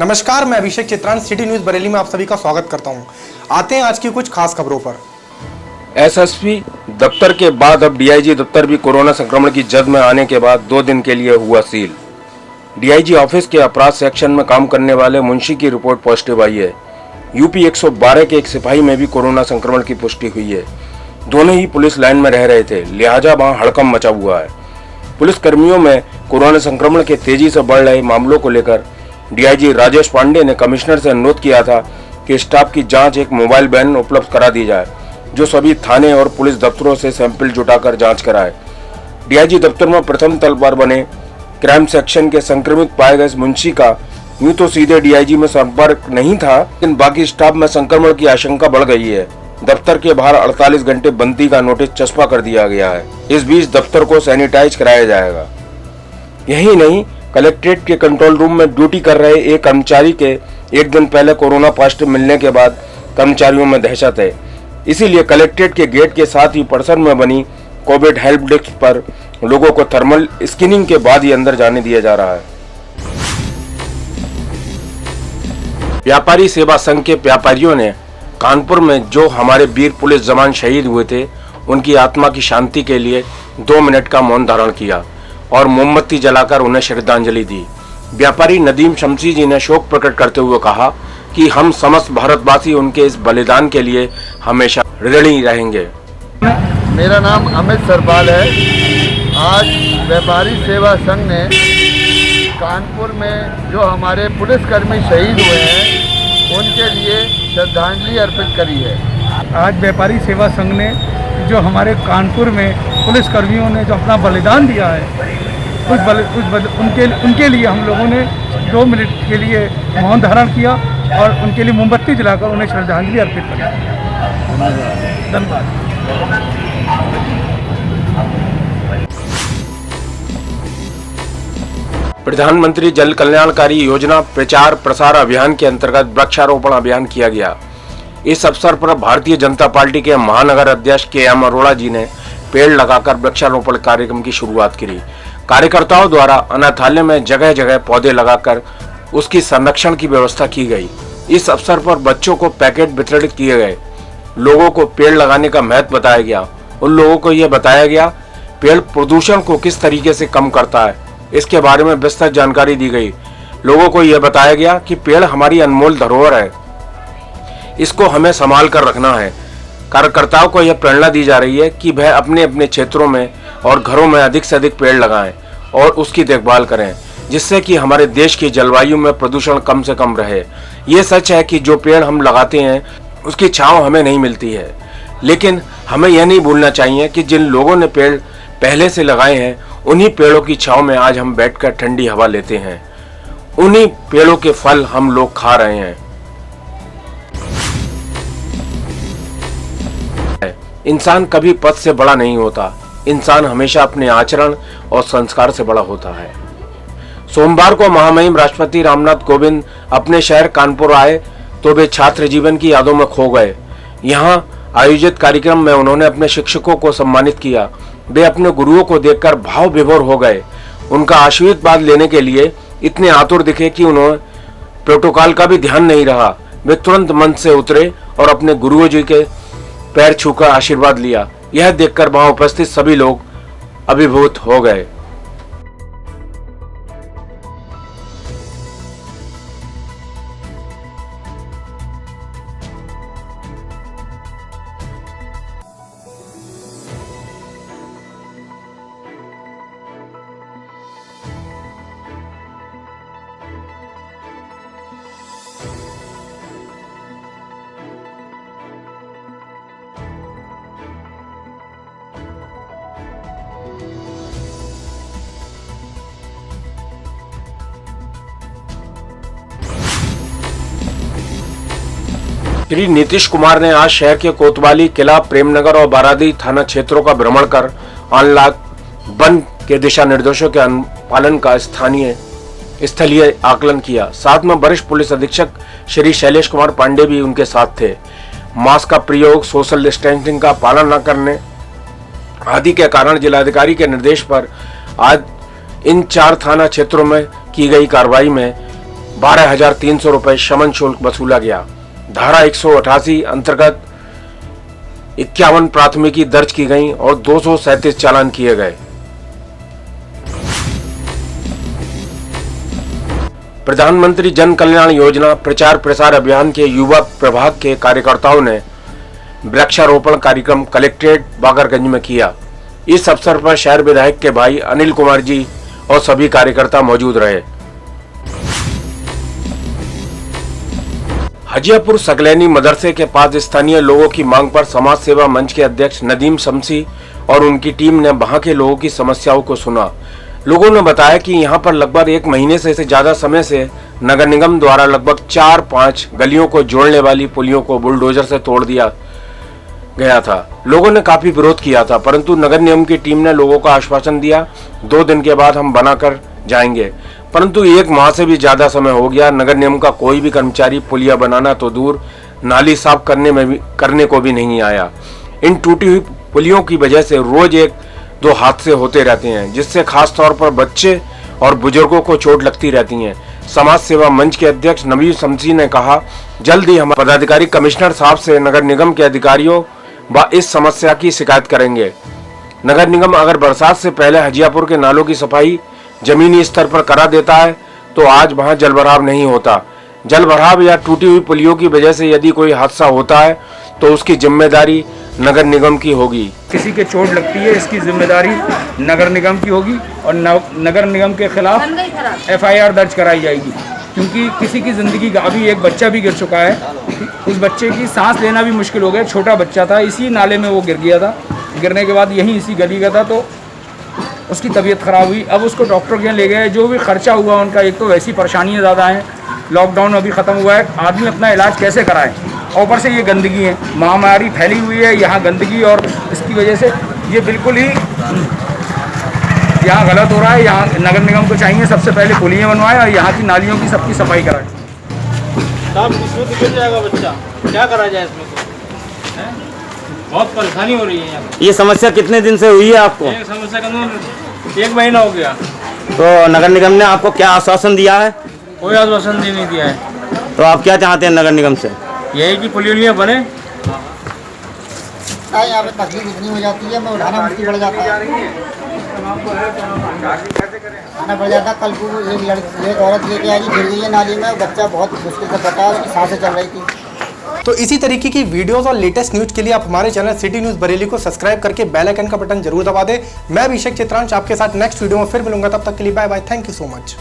नमस्कार, मैं अभिषेक चित्रान सिटी न्यूज बरेली में आप सभी का स्वागत करता हूं। आते हैं आज की कुछ खास खबरों पर। एसएसपी दफ्तर के बाद अब डीआईजी दफ्तर भी कोरोना संक्रमण की जद में आने के बाद 2 दिन के लिए हुआ सील। डीआईजी ऑफिस के अपराध सेक्शन में काम करने वाले मुंशी की रिपोर्ट पॉजिटिव आई है। यूपी 112 के एक सिपाही में भी कोरोना संक्रमण की पुष्टि हुई है। दोनों ही पुलिस लाइन में रह रहे थे, लिहाजा वहां हड़कंप मचा हुआ है। पुलिस कर्मियों में कोरोना संक्रमण के तेजी से बढ़ रहे मामलों को लेकर डीआईजी राजेश पांडे ने कमिश्नर से अनुरोध किया था कि स्टाफ की जांच एक मोबाइल वैन उपलब्ध करा दी जाए, जो सभी थाने और पुलिस दफ्तरों से सैंपल जुटाकर जांच कराए। डीआईजी दफ्तर में प्रथम तल पर बने क्राइम सेक्शन के संक्रमित पाए गए मुंशी का यूं तो सीधे डीआईजी में संपर्क नहीं था, लेकिन बाकी स्टाफ में संक्रमण की आशंका बढ़ गई है। दफ्तर के बाहर 48 घंटे बंदी का नोटिस चस्पा कर दिया गया है। इस बीच दफ्तर को सैनिटाइज कराया जाएगा। यही नहीं, कलेक्ट्रेट के कंट्रोल रूम में ड्यूटी कर रहे एक कर्मचारी के एक दिन पहले कोरोना पॉजिटिव मिलने के बाद कर्मचारियों में दहशत है। इसीलिए कलेक्ट्रेट के गेट के साथ ही परिसर में बनी कोविड हेल्प डेस्क पर लोगों को थर्मल स्क्रीनिंग के बाद ही अंदर जाने दिया जा रहा है। व्यापारी सेवा संघ के व्यापारियों ने कानपुर में जो हमारे वीर पुलिस जवान शहीद हुए थे, उनकी आत्मा की शांति के लिए 2 मिनट का मौन धारण किया और मोमबत्ती जलाकर उन्हें श्रद्धांजलि दी। व्यापारी नदीम शमसी जी ने शोक प्रकट करते हुए कहा कि हम समस्त भारतवासी उनके इस बलिदान के लिए हमेशा ऋणी रहेंगे। मेरा नाम अमित सरपाल है। आज व्यापारी सेवा संघ ने कानपुर में जो हमारे पुलिसकर्मी शहीद हुए हैं, उनके लिए श्रद्धांजलि अर्पित करी है। आज व्यापारी सेवा संघ ने जो हमारे कानपुर में पुलिसकर्मियों ने जो अपना बलिदान दिया है, उनके लिए हम लोगों ने 2 मिनट के लिए मौन धारण किया और उनके लिए मोमबत्ती जलाकर उन्हें श्रद्धांजलि अर्पित करी। धन्यवाद। प्रधानमंत्री जल कल्याणकारी योजना प्रचार प्रसार अभियान के अंतर्गत वृक्षारोपण अभियान किया गया। इस अवसर पर भारतीय जनता पार्टी के महानगर अध्यक्ष के.एम. अरोड़ा जी ने पेड़ लगाकर वृक्षारोपण कार्यक्रम की शुरुआत की। कार्यकर्ताओं द्वारा अनाथालय में जगह जगह पौधे लगाकर उसकी संरक्षण की व्यवस्था की गई। इस अवसर पर बच्चों को पैकेट वितरित किए गए। लोगों को पेड़ लगाने का महत्व बताया गया। उन लोगों को यह बताया गया पेड़ प्रदूषण को किस तरीके से कम करता है, इसके बारे में विस्तृत जानकारी दी गई। लोगों को यह बताया गया कि पेड़ हमारी अनमोल धरोहर है, इसको हमें संभाल कर रखना है। कार्यकर्ताओं को यह प्रेरणा दी जा रही है कि वह अपने अपने क्षेत्रों में और घरों में अधिक से अधिक पेड़ लगाएं और उसकी देखभाल करें, जिससे कि हमारे देश की जलवायु में प्रदूषण कम से कम रहे। ये सच है कि जो पेड़ हम लगाते हैं उसकी छांव हमें नहीं मिलती है, लेकिन हमें यह नहीं भूलना चाहिए कि जिन लोगों ने पेड़ पहले से लगाए हैं, उन्हीं पेड़ों की छांव में आज हम बैठकर ठंडी हवा लेते हैं। उन्हीं पेड़ों के फल हम लोग खा रहे हैं। इंसान कभी पद से बड़ा नहीं होता, इंसान हमेशा अपने आचरण और संस्कार से बड़ा होता है। सोमवार को महामहिम राष्ट्रपति रामनाथ कोविंद अपने शहर कानपुर आए तो वे छात्र जीवन की यादों में खो गए। यहाँ आयोजित कार्यक्रम में उन्होंने अपने शिक्षकों को सम्मानित किया। वे अपने गुरुओं को देखकर भाव विभोर हो गए। उनका आशीर्वाद लेने के लिए इतने आतुर दिखे कि उन्होंने प्रोटोकॉल का भी ध्यान नहीं रहा। वे तुरंत मंच से उतरे और अपने गुरुओं जी के पैर छूकर आशीर्वाद लिया। यह देखकर वहां उपस्थित सभी लोग अभिभूत हो गए। श्री नीतीश कुमार ने आज शहर के कोतवाली, किला, प्रेमनगर और बारादी थाना क्षेत्रों का भ्रमण कर अनलॉक बंद के दिशा निर्देशों के पालन का स्थलीय आकलन किया। साथ में वरिष्ठ पुलिस अधीक्षक श्री शैलेश कुमार पांडे भी उनके साथ थे। मास्क का प्रयोग, सोशल डिस्टेंसिंग का पालन न करने आदि के कारण जिलाधिकारी के निर्देश पर आज इन 4 थाना क्षेत्रों में की गई कार्रवाई में 12,300 रुपए शमन शुल्क वसूला गया। धारा 188 अंतर्गत 51 प्राथमिकी दर्ज की गई और 237 चालान किए गए। प्रधानमंत्री जन कल्याण योजना प्रचार प्रसार अभियान के युवा प्रभाग के कार्यकर्ताओं ने वृक्षारोपण कार्यक्रम कलेक्ट्रेट बाकरगंज में किया। इस अवसर पर शहर विधायक के भाई अनिल कुमार जी और सभी कार्यकर्ता मौजूद रहे। हजियापुर सकलैनी मदरसे के पास स्थानीय लोगों की मांग पर समाज सेवा मंच के अध्यक्ष नदीम शमसी और उनकी टीम ने वहां के लोगों की समस्याओं को सुना। लोगों ने बताया कि यहां पर लगभग 1 महीने से ज्यादा समय से नगर निगम द्वारा लगभग 4-5 गलियों को जोड़ने वाली पुलियों को बुलडोजर से तोड़ दिया गया था। लोगों ने काफी विरोध किया था, परंतु नगर निगम की टीम ने लोगों को आश्वासन दिया 2 दिन के बाद हम बनाकर जाएंगे, परंतु 1 माह से भी ज्यादा समय हो गया। नगर निगम का कोई भी कर्मचारी पुलिया बनाना तो दूर, नाली साफ करने को भी नहीं आया। इन टूटी हुई पुलियों की वजह से रोज 1-2 हादसे होते रहते हैं, जिससे खास तौर पर बच्चे और बुजुर्गों को चोट लगती रहती है। समाज सेवा मंच के अध्यक्ष नदीम शमसी ने कहा, जल्द ही हम पदाधिकारी कमिश्नर साहब से नगर निगम के अधिकारियों व इस समस्या की शिकायत करेंगे। नगर निगम अगर बरसात से पहले हजियापुर के नालों की सफाई जमीनी स्तर पर करा देता है तो आज वहां जलभराव नहीं होता। जलभराव या टूटी हुई पुलियों की वजह से यदि कोई हादसा होता है तो उसकी जिम्मेदारी नगर निगम की होगी। किसी के चोट लगती है इसकी जिम्मेदारी नगर निगम की होगी और नगर निगम के खिलाफ FIR दर्ज कराई जाएगी, क्योंकि किसी की ज़िंदगी का, अभी एक बच्चा भी गिर चुका है, उस बच्चे की सांस लेना भी मुश्किल हो गया। छोटा बच्चा था, इसी नाले में वो गिर गया था, गिरने के बाद यहीं इसी गली का था, तो उसकी तबीयत ख़राब हुई। अब उसको डॉक्टर के यहाँ ले गए, जो भी खर्चा हुआ उनका, एक तो वैसी परेशानियाँ ज़्यादा हैं, लॉकडाउन अभी ख़त्म हुआ है, आदमी अपना इलाज कैसे कराए, ऊपर से ये गंदगी है, महामारी फैली हुई है यहाँ गंदगी, और इसकी वजह से ये बिल्कुल ही यहाँ गलत हो रहा है। यहाँ नगर निगम को चाहिए सबसे पहले पुलियाँ बनवाएं और यहाँ की नालियों की सबकी सफाई कराएं। साहब इसमें तो गिर जाएगा बच्चा, क्या करा जाए इसमें तो? बहुत परेशानी हो रही है यहाँ। ये समस्या कितने दिन से हुई है आपको? एक समस्या का 1 महीना हो गया। तो नगर निगम ने आपको क्या आश्वासन दिया है? कोई आश्वासन नहीं दिया है। तो आप क्या चाहते हैं नगर निगम से? यही कि पुलिया बने। यहाँ पे तकलीफ इतनी हो जाती है, मैं उठाना मुश्किल पड़ जाता है, आना पड़ जाता। कल को एक औरत लेके आई, गिर गई है नाली में, बच्चा बहुत मुश्किल से बचा, उसकी सांसें चल रही थी। तो इसी तरीके की वीडियोस और लेटेस्ट न्यूज के लिए आप हमारे चैनल सिटी न्यूज बरेली को सब्सक्राइब करके बेल आइकन का बटन जरूर दबा दें। मैं अभिषेक चित्रांश आपके साथ नेक्स्ट वीडियो में फिर मिलूंगा, तब तक के लिए bye bye, thank you so much.